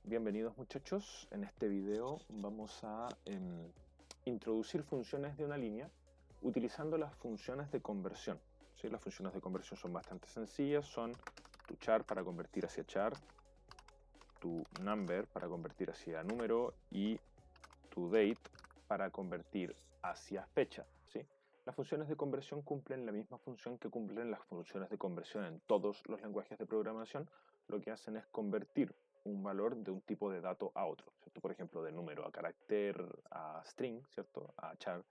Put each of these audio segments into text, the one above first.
Bienvenidos muchachos, en este video vamos a introducir funciones de una línea utilizando las funciones de conversión. ¿Sí? Las funciones de conversión son bastante sencillas, son tu char para convertir hacia char, tu number para convertir hacia número y tu date para convertir hacia fecha. ¿Sí? Las funciones de conversión cumplen la misma función que cumplen las funciones de conversión en todos los lenguajes de programación. Lo que hacen es convertir un valor de un tipo de dato a otro, ¿cierto? Por ejemplo, de número a carácter a string, ¿cierto? A char,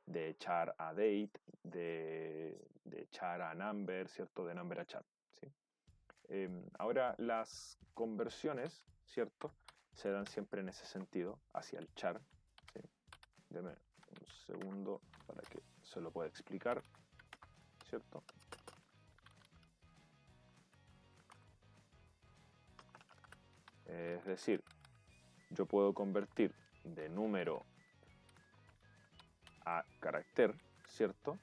de char a date, de char a number, ¿cierto? De number a char, ¿sí? Ahora, las conversiones, ¿cierto? Se dan siempre en ese sentido, hacia el char, ¿sí? Deme un segundo para que se lo pueda explicar, ¿cierto? Es decir, yo puedo convertir de número a carácter, ¿cierto?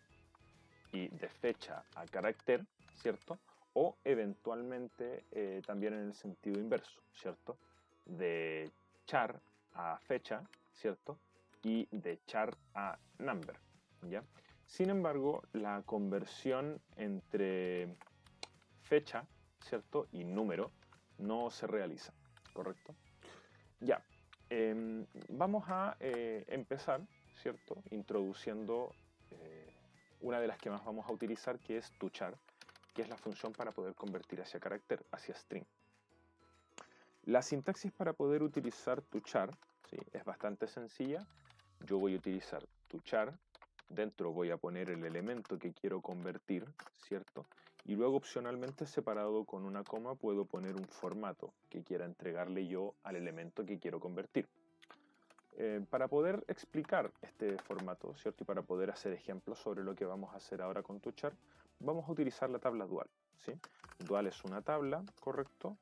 Y de fecha a carácter, ¿cierto? O eventualmente también en el sentido inverso, ¿cierto? De char a fecha, ¿cierto? Y de char a number, ¿ya? Sin embargo, la conversión entre fecha, ¿cierto? Y número no se realiza, ¿correcto? Ya, vamos a empezar, ¿cierto? Introduciendo una de las que más vamos a utilizar, que es toChar, que es la función para poder convertir hacia carácter, hacia string. La sintaxis para poder utilizar toChar, ¿sí? Es bastante sencilla. Yo voy a utilizar toChar, dentro voy a poner el elemento que quiero convertir, ¿cierto? Y luego opcionalmente separado con una coma puedo poner un formato que quiera entregarle yo al elemento que quiero convertir. Para poder explicar este formato, ¿cierto? Y para poder hacer ejemplos sobre lo que vamos a hacer ahora con toChar, vamos a utilizar la tabla dual, ¿sí? Dual es una tabla, ¿correcto?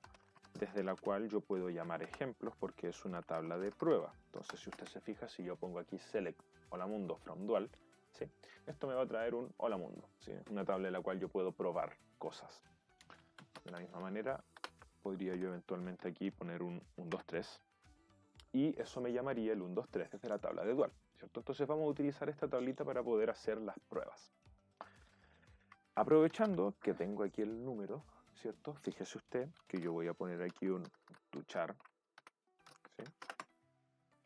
Desde la cual yo puedo llamar ejemplos porque es una tabla de prueba. Entonces, si usted se fija, si yo pongo aquí select hola mundo from dual, ¿sí? Esto me va a traer un hola mundo, ¿sí? Una tabla en la cual yo puedo probar cosas. De la misma manera, podría yo eventualmente aquí poner un 1, 2, 3, y eso me llamaría el 1, 2, 3 desde la tabla de dual, ¿cierto? Entonces vamos a utilizar esta tablita para poder hacer las pruebas. Aprovechando que tengo aquí el número, ¿cierto? Fíjese usted que yo voy a poner aquí un toChar, ¿sí?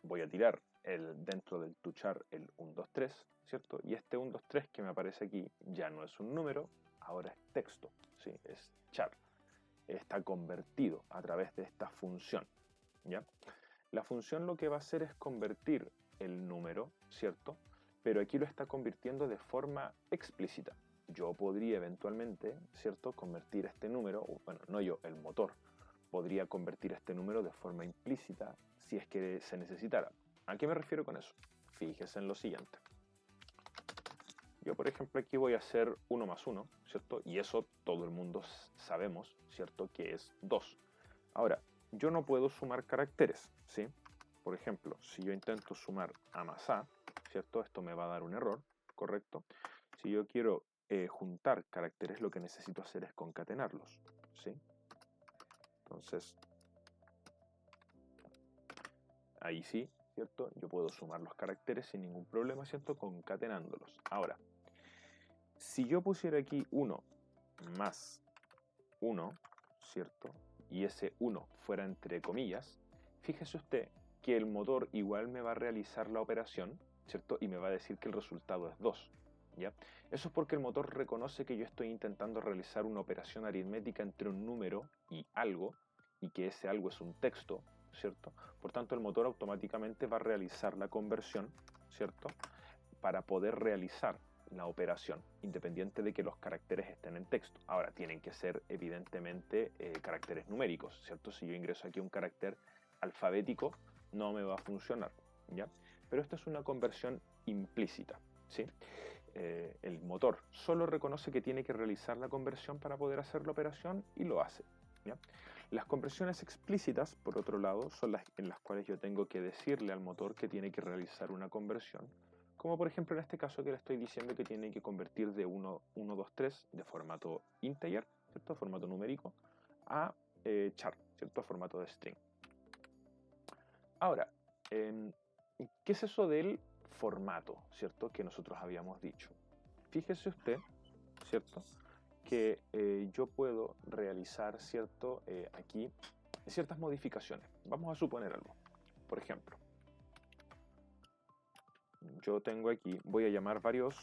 Voy a tirar dentro del toChar el 1, 2, 3, ¿cierto? Y este 1, 2, 3 que me aparece aquí ya no es un número, ahora es texto, ¿sí? Es char. Está convertido a través de esta función, ¿ya? La función lo que va a hacer es convertir el número, ¿cierto? Pero aquí lo está convirtiendo de forma explícita. Yo podría eventualmente, ¿cierto?, convertir este número, bueno, no yo, el motor, podría convertir este número de forma implícita si es que se necesitara. ¿A qué me refiero con eso? Fíjese en lo siguiente. Yo, por ejemplo, aquí voy a hacer 1 más 1, ¿cierto? Y eso todo el mundo sabemos, ¿cierto?, que es 2. Ahora, yo no puedo sumar caracteres, ¿sí? Por ejemplo, si yo intento sumar A más A, ¿cierto? Esto me va a dar un error, ¿correcto? Si yo quiero juntar caracteres, lo que necesito hacer es concatenarlos, ¿sí? Entonces, ahí sí, ¿cierto? Yo puedo sumar los caracteres sin ningún problema, ¿cierto? Concatenándolos. Ahora, si yo pusiera aquí 1 más 1, ¿cierto? Y ese 1 fuera entre comillas, fíjese usted que el motor igual me va a realizar la operación, ¿cierto? Y me va a decir que el resultado es 2, ¿ya? Eso es porque el motor reconoce que yo estoy intentando realizar una operación aritmética entre un número y algo, y que ese algo es un texto, ¿cierto? Por tanto, el motor automáticamente va a realizar la conversión, ¿cierto? Para poder realizar la operación, independiente de que los caracteres estén en texto. Ahora, tienen que ser evidentemente caracteres numéricos, ¿cierto? Si yo ingreso aquí un carácter alfabético, no me va a funcionar, ¿ya? Pero esta es una conversión implícita, ¿sí? El motor solo reconoce que tiene que realizar la conversión para poder hacer la operación y lo hace, ¿ya? Las conversiones explícitas, por otro lado, son las en las cuales yo tengo que decirle al motor que tiene que realizar una conversión, como por ejemplo en este caso que le estoy diciendo que tiene que convertir de 1, 2, 3 de formato integer, ¿cierto? Formato numérico, a char, ¿cierto? Formato de string. Ahora, ¿qué es eso del formato, cierto? Que nosotros habíamos dicho. Fíjese usted, ¿cierto? Que yo puedo realizar, ¿cierto? Aquí ciertas modificaciones. Vamos a suponer algo. Por ejemplo, yo tengo aquí, voy a llamar varios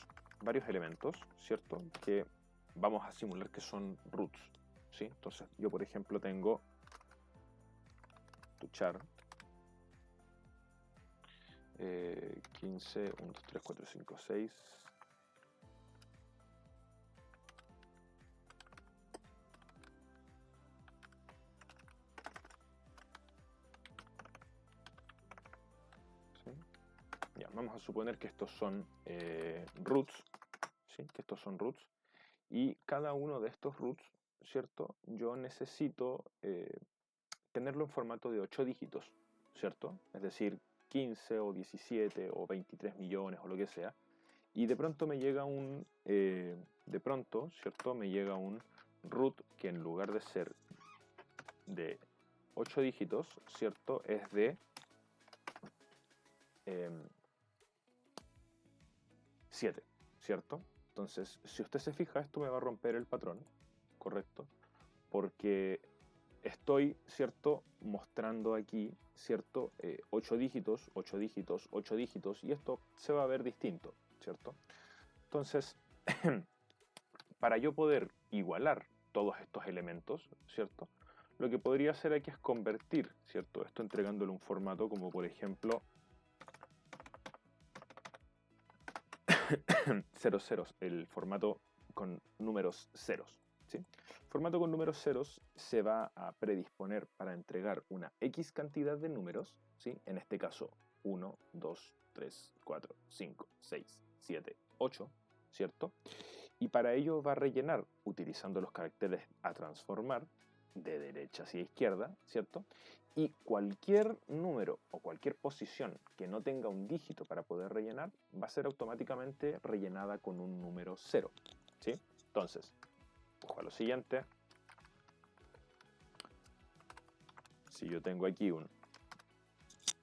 elementos, ¿cierto? Que vamos a simular que son roots, ¿sí? Entonces, yo por ejemplo tengo tu char 15, 1, 2, 3, 4, 5, 6. ¿Sí? Ya, vamos a suponer que estos son roots, ¿sí? Que estos son roots. Y cada uno de estos roots, ¿cierto? Yo necesito tenerlo en formato de 8 dígitos, ¿cierto? Es decir, 15 o 17 o 23 millones o lo que sea. Y de pronto me llega ¿cierto? Me llega un root que en lugar de ser de 8 dígitos, ¿cierto? Es de 7, ¿cierto? Entonces, si usted se fija, esto me va a romper el patrón, ¿correcto? Porque estoy, ¿cierto? Mostrando aquí, ¿cierto? 8 dígitos, 8 dígitos, 8 dígitos, y esto se va a ver distinto, ¿cierto? Entonces, para yo poder igualar todos estos elementos, ¿cierto? Lo que podría hacer aquí es convertir, ¿cierto? Esto entregándole un formato como, por ejemplo, 0 ceros, el formato con números ceros, ¿sí? El formato con números ceros se va a predisponer para entregar una X cantidad de números, ¿sí? En este caso, 1, 2, 3, 4, 5, 6, 7, 8, ¿cierto? Y para ello va a rellenar, utilizando los caracteres a transformar, de derecha hacia izquierda, ¿cierto? Y cualquier número o cualquier posición que no tenga un dígito para poder rellenar va a ser automáticamente rellenada con un número 0, ¿sí? Entonces, ojo a lo siguiente. Si yo tengo aquí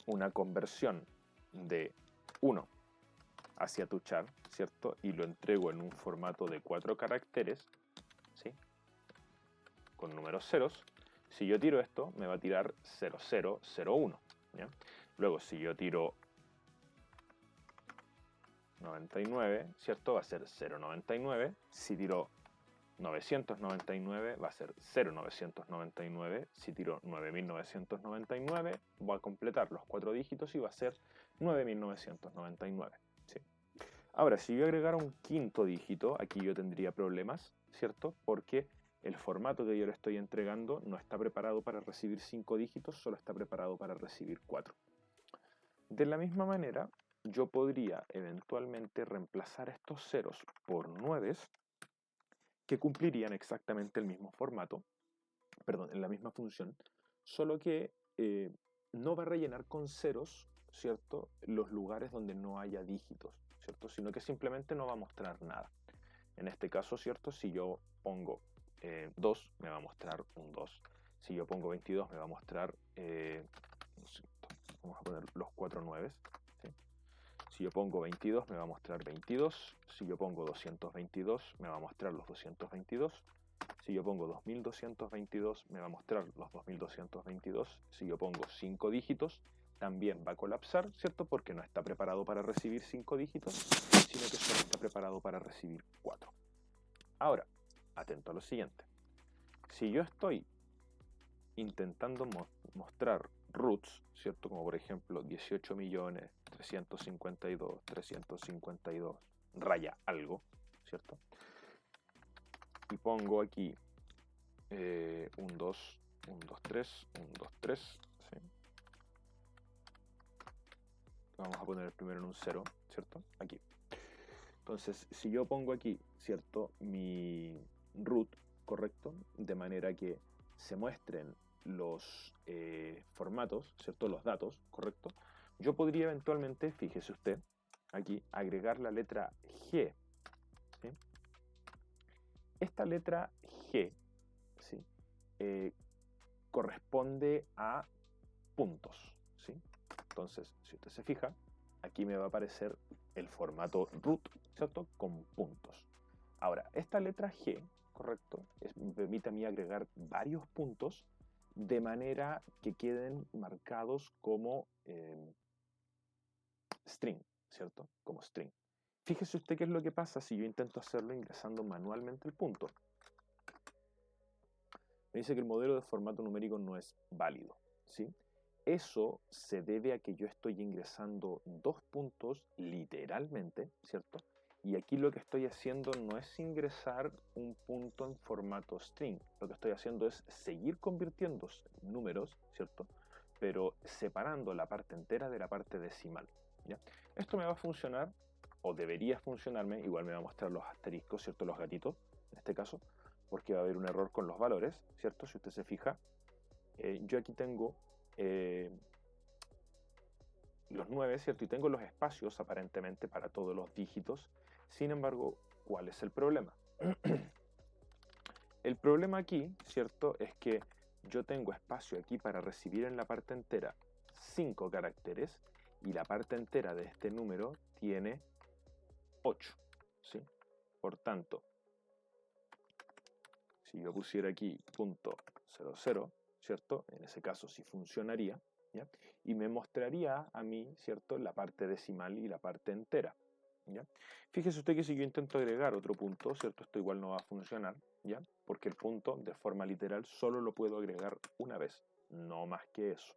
una conversión de 1 hacia tu char, ¿cierto? Y lo entrego en un formato de 4 caracteres, ¿sí? Con números ceros. Si yo tiro esto, me va a tirar 0001. ¿Ya? Luego, si yo tiro 99, ¿cierto? Va a ser 099. Si tiro 999, va a ser 0999. Si tiro 9999, voy a completar los 4 dígitos y va a ser 9999. ¿Sí? Ahora, si yo agregara un quinto dígito, aquí yo tendría problemas, ¿cierto? Porque el formato que yo le estoy entregando no está preparado para recibir 5 dígitos, solo está preparado para recibir 4. De la misma manera, yo podría eventualmente reemplazar estos ceros por 9 que cumplirían exactamente el mismo formato, perdón, en la misma función, solo que no va a rellenar con ceros, ¿cierto?, los lugares donde no haya dígitos, ¿cierto?, sino que simplemente no va a mostrar nada. En este caso, ¿cierto?, si yo pongo 2, me va a mostrar un 2. Si yo pongo 22, me va a mostrar, vamos a poner los 4 9. ¿Sí? Si yo pongo 22, me va a mostrar 22. Si yo pongo 222, me va a mostrar los 222. Si yo pongo 2222, me va a mostrar los 2222. Si yo pongo 5 dígitos, también va a colapsar, ¿cierto? Porque no está preparado para recibir 5 dígitos, sino que solo está preparado para recibir 4. Ahora, atento a lo siguiente. Si yo estoy intentando mostrar roots, ¿cierto? Como por ejemplo 18.352.352 raya algo, ¿cierto? Y pongo aquí 1, 2, 1, 2, 3, 1, 2, 3, ¿sí? Vamos a poner primero en un 0, ¿cierto? Aquí. Entonces, si yo pongo aquí, ¿cierto? Mi root, ¿correcto? De manera que se muestren los formatos, ¿cierto? Los datos, ¿correcto? Yo podría eventualmente, fíjese usted, aquí, agregar la letra G, ¿sí? Esta letra G, ¿sí? Corresponde a puntos, ¿sí? Entonces, si usted se fija, aquí me va a aparecer el formato root, ¿cierto? Con puntos. Ahora, esta letra G, correcto, me permite a mí agregar varios puntos de manera que queden marcados como string, ¿cierto? Como string. Fíjese usted qué es lo que pasa si yo intento hacerlo ingresando manualmente el punto. Me dice que el modelo de formato numérico no es válido, ¿sí? Eso se debe a que yo estoy ingresando 2 puntos literalmente, ¿cierto? Y aquí lo que estoy haciendo no es ingresar un punto en formato string. Lo que estoy haciendo es seguir convirtiendo números, ¿cierto? Pero separando la parte entera de la parte decimal, ¿ya? Esto me va a funcionar, o debería funcionarme, igual me va a mostrar los asteriscos, ¿cierto? Los gatitos, en este caso, porque va a haber un error con los valores, ¿cierto? Si usted se fija, yo aquí tengo los 9, ¿cierto? Y tengo los espacios aparentemente para todos los dígitos. Sin embargo, ¿cuál es el problema? El problema aquí, ¿cierto? Es que yo tengo espacio aquí para recibir en la parte entera 5 caracteres y la parte entera de este número tiene 8, ¿sí? Por tanto, si yo pusiera aquí punto 00, ¿cierto? En ese caso sí funcionaría, ¿ya? Y me mostraría a mí, ¿cierto? La parte decimal y la parte entera, ¿ya? Fíjese usted que si yo intento agregar otro punto, ¿cierto? Esto igual no va a funcionar, ¿ya? Porque el punto, de forma literal, solo lo puedo agregar una vez, no más que eso,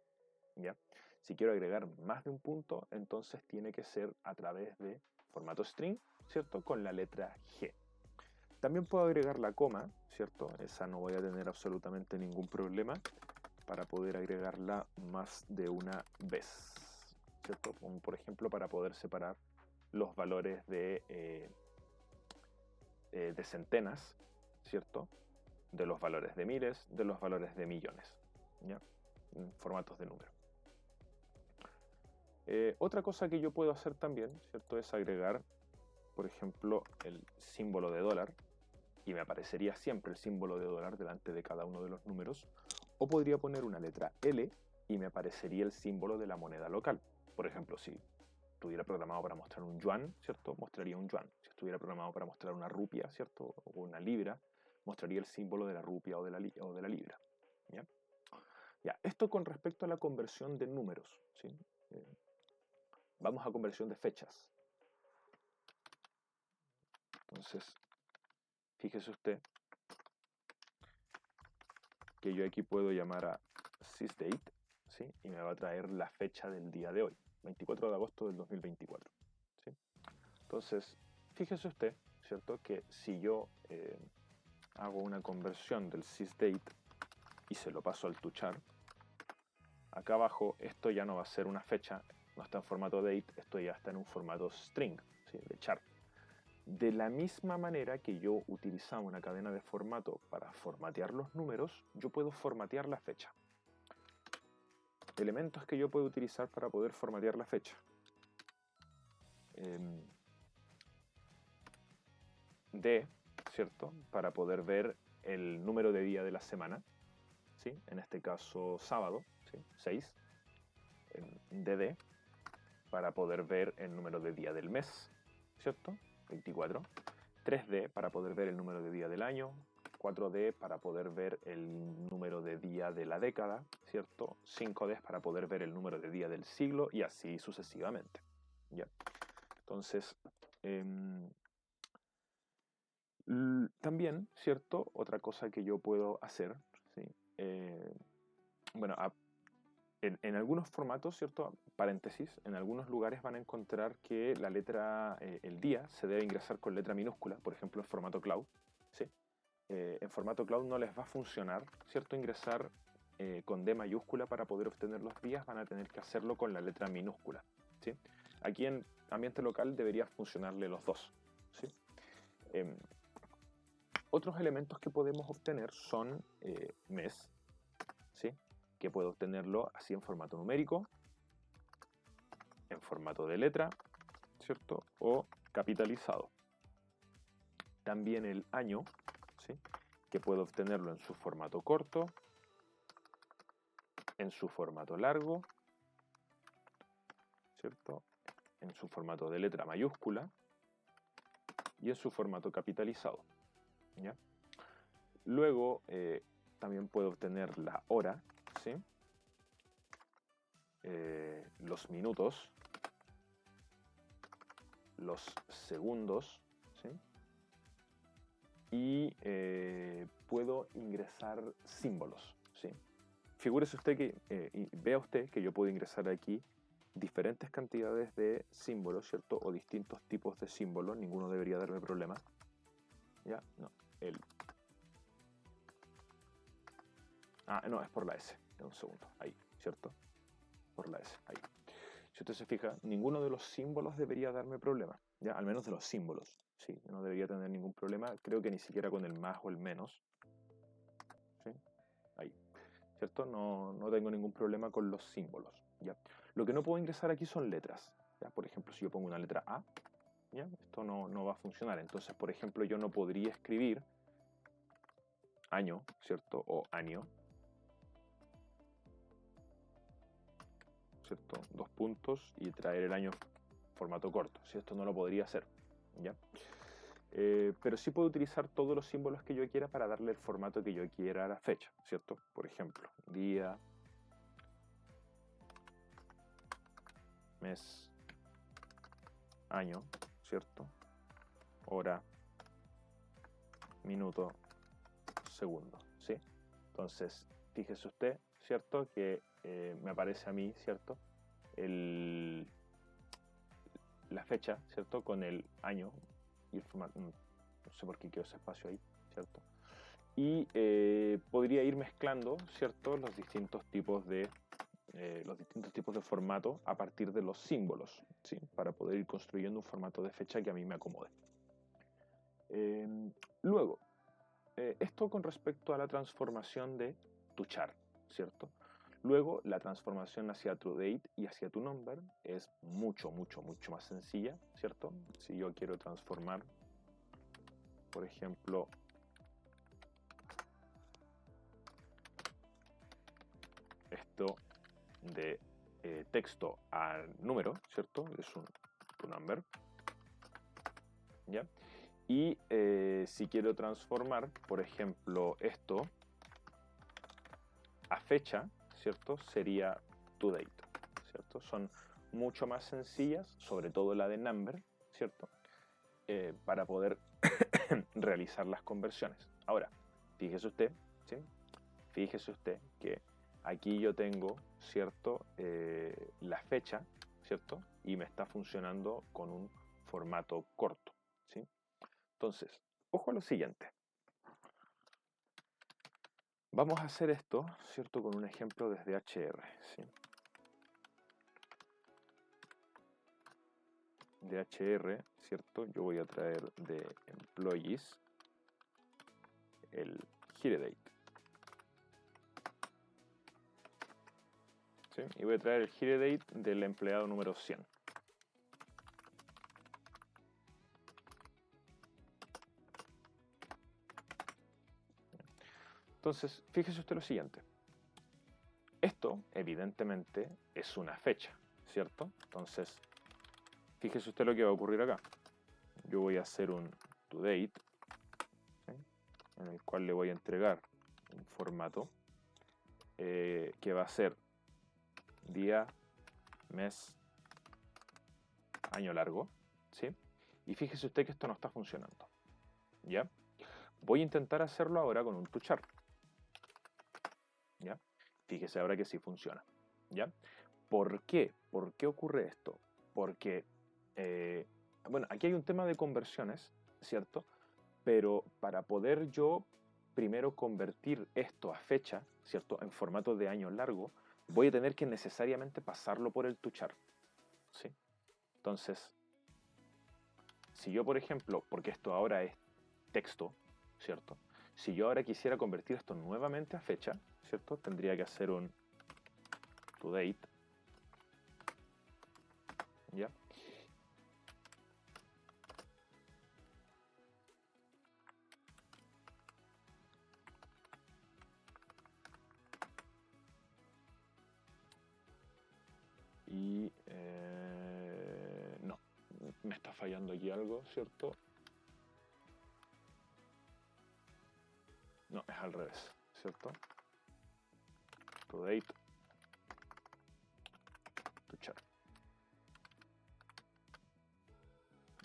¿ya? Si quiero agregar más de un punto, entonces tiene que ser a través de formato string, ¿cierto? Con la letra G. También puedo agregar la coma, ¿cierto? Esa no voy a tener absolutamente ningún problema para poder agregarla más de una vez, ¿cierto? Como por ejemplo para poder separar los valores de centenas, ¿cierto? De los valores de miles, de los valores de millones, ¿ya? En formatos de número. Otra cosa que yo puedo hacer también, ¿cierto? Es agregar, por ejemplo, el símbolo de dólar, y me aparecería siempre el símbolo de dólar delante de cada uno de los números, o podría poner una letra L y me aparecería el símbolo de la moneda local. Por ejemplo, si estuviera programado para mostrar un yuan, ¿cierto? Mostraría un yuan. Si estuviera programado para mostrar una rupia, ¿cierto? O una libra, mostraría el símbolo de la rupia o de la libra, ¿ya? Ya, esto con respecto a la conversión de números, ¿sí? Vamos a conversión de fechas. Entonces, fíjese usted que yo aquí puedo llamar a sysdate, ¿sí? Y me va a traer la fecha del día de hoy, 24 de agosto del 2024, ¿sí? Entonces, fíjese usted, ¿cierto? Que si yo hago una conversión del sysdate y se lo paso al toChar, acá abajo esto ya no va a ser una fecha, no está en formato date, esto ya está en un formato string, ¿sí? De char. De la misma manera que yo utilizaba una cadena de formato para formatear los números, yo puedo formatear la fecha. Elementos que yo puedo utilizar para poder formatear la fecha. D, ¿cierto? Para poder ver el número de día de la semana, ¿sí? En este caso sábado, ¿sí? 6. DD, para poder ver el número de día del mes, ¿cierto? 24. 3D para poder ver el número de día del año, 4D para poder ver el número de día de la década, ¿cierto? 5D para poder ver el número de día del siglo y así sucesivamente, ¿ya? Entonces, también, ¿cierto? Otra cosa que yo puedo hacer, ¿sí? Bueno, en algunos formatos, ¿cierto? Paréntesis, en algunos lugares van a encontrar que la letra, el día, se debe ingresar con letra minúscula, por ejemplo en formato cloud, ¿sí? En formato cloud no les va a funcionar, ¿cierto? Ingresar con D mayúscula para poder obtener los días, van a tener que hacerlo con la letra minúscula, ¿sí? Aquí en ambiente local debería funcionarle los dos, ¿sí? Otros elementos que podemos obtener son mes, ¿sí? Que puedo obtenerlo así en formato numérico, en formato de letra, ¿cierto? O capitalizado. También el año, ¿sí? Que puedo obtenerlo en su formato corto, en su formato largo ¿cierto? En su formato de letra mayúscula y en su formato capitalizado, ¿ya? Luego también puedo obtener la hora, ¿sí? Los minutos, los segundos, ¿sí? Y puedo ingresar símbolos, ¿sí? Figúrese usted que, y vea usted que yo puedo ingresar aquí diferentes cantidades de símbolos, ¿cierto? O distintos tipos de símbolos, ninguno debería darme problema. ¿Ya? No, no, es por la S. Un segundo, ahí, ¿cierto? Por la S, ahí. Si usted se fija, ninguno de los símbolos debería darme problema, ¿ya? Al menos de los símbolos, sí, no debería tener ningún problema, creo que ni siquiera con el más o el menos, ¿sí? Ahí, ¿cierto? No tengo ningún problema con los símbolos, ¿ya? Lo que no puedo ingresar aquí son letras, ¿ya? Por ejemplo, si yo pongo una letra A, ¿ya? Esto no va a funcionar, entonces, por ejemplo, yo no podría escribir año, ¿cierto? O año, ¿cierto? Dos puntos y traer el año formato corto, si esto no lo podría hacer, ¿ya? Pero sí puedo utilizar todos los símbolos que yo quiera para darle el formato que yo quiera a la fecha, ¿cierto? Por ejemplo, día, mes, año, ¿cierto? Hora, minuto, segundo, ¿sí? Entonces, fíjese usted, ¿cierto? Que me aparece a mí, ¿cierto? La fecha, ¿cierto? Con el año y el formato. No sé por qué quedó ese espacio ahí, ¿cierto? Y podría ir mezclando, ¿cierto? Los distintos tipos de formato a partir de los símbolos, ¿sí? Para poder ir construyendo un formato de fecha que a mí me acomode. Luego, esto con respecto a la transformación de tu char, ¿cierto? Luego, la transformación hacia TrueDate y hacia ToNumber es mucho más sencilla, ¿cierto? Si yo quiero transformar, por ejemplo, esto de texto a número, ¿cierto? Es un ToNumber, ¿ya? Y si quiero transformar, por ejemplo, esto a fecha, ¿cierto? Sería ToDate, ¿cierto? Son mucho más sencillas, sobre todo la de number, ¿cierto? Para poder realizar las conversiones. Ahora, fíjese usted, ¿sí? Fíjese usted que aquí yo tengo, ¿cierto? La fecha, ¿cierto? Y me está funcionando con un formato corto, ¿sí? Entonces, ojo a lo siguiente. Vamos a hacer esto, ¿cierto? Con un ejemplo desde HR, ¿sí? De HR, ¿cierto? Yo voy a traer de employees el HireDate, ¿sí? Y voy a traer el HireDate del empleado número 100. Entonces, fíjese usted lo siguiente. Esto, evidentemente, es una fecha, ¿cierto? Entonces, fíjese usted lo que va a ocurrir acá. Yo voy a hacer un ToDate, ¿sí? En el cual le voy a entregar un formato que va a ser día, mes, año largo, ¿sí? Y fíjese usted que esto no está funcionando, ¿ya? Voy a intentar hacerlo ahora con un ToChar, ¿ya? Fíjese ahora que sí funciona, ¿ya? ¿Por qué? ¿Por qué ocurre esto? Porque, bueno, aquí hay un tema de conversiones, ¿cierto? Pero para poder yo primero convertir esto a fecha, ¿cierto? En formato de año largo, voy a tener que necesariamente pasarlo por el ToChar, ¿sí? Entonces, si yo, por ejemplo, porque esto ahora es texto, ¿cierto? Si yo ahora quisiera convertir esto nuevamente a fecha, ¿cierto? Tendría que hacer un ToDate, ¿ya? Y me está fallando aquí algo, ¿cierto? No, es al revés, ¿cierto? To date, to char.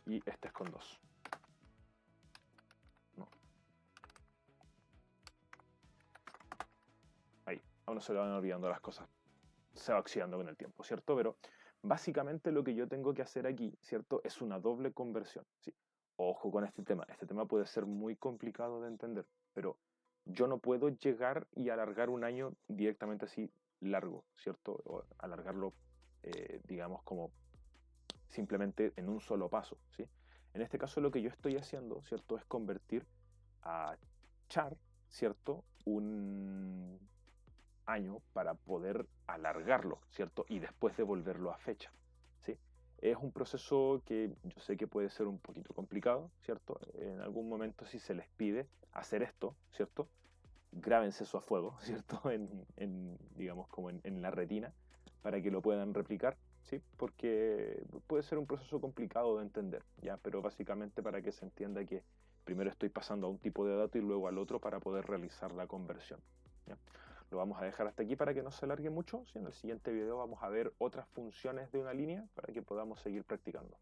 Y este es con 2. No. Ahí, a uno se le van olvidando las cosas. Se va oxidando con el tiempo, ¿cierto? Pero básicamente lo que yo tengo que hacer aquí, ¿cierto? Es una doble conversión, ¿sí? Ojo con este tema. Este tema puede ser muy complicado de entender, pero yo no puedo llegar y alargar un año directamente así largo, ¿cierto? O alargarlo, digamos, como simplemente en un solo paso, ¿sí? En este caso lo que yo estoy haciendo, ¿cierto? Es convertir a char, ¿cierto? Un año para poder alargarlo, ¿cierto? Y después devolverlo a fecha, ¿sí? Es un proceso que yo sé que puede ser un poquito complicado, ¿cierto? En algún momento si se les pide hacer esto, ¿cierto? Grábense eso a fuego, ¿cierto? Digamos, como en la retina, para que lo puedan replicar, ¿sí? Porque puede ser un proceso complicado de entender, ¿ya? Pero básicamente para que se entienda que primero estoy pasando a un tipo de dato y luego al otro para poder realizar la conversión, ¿ya? Lo vamos a dejar hasta aquí para que no se alargue mucho. ¿Sí? En el siguiente video vamos a ver otras funciones de una línea para que podamos seguir practicando.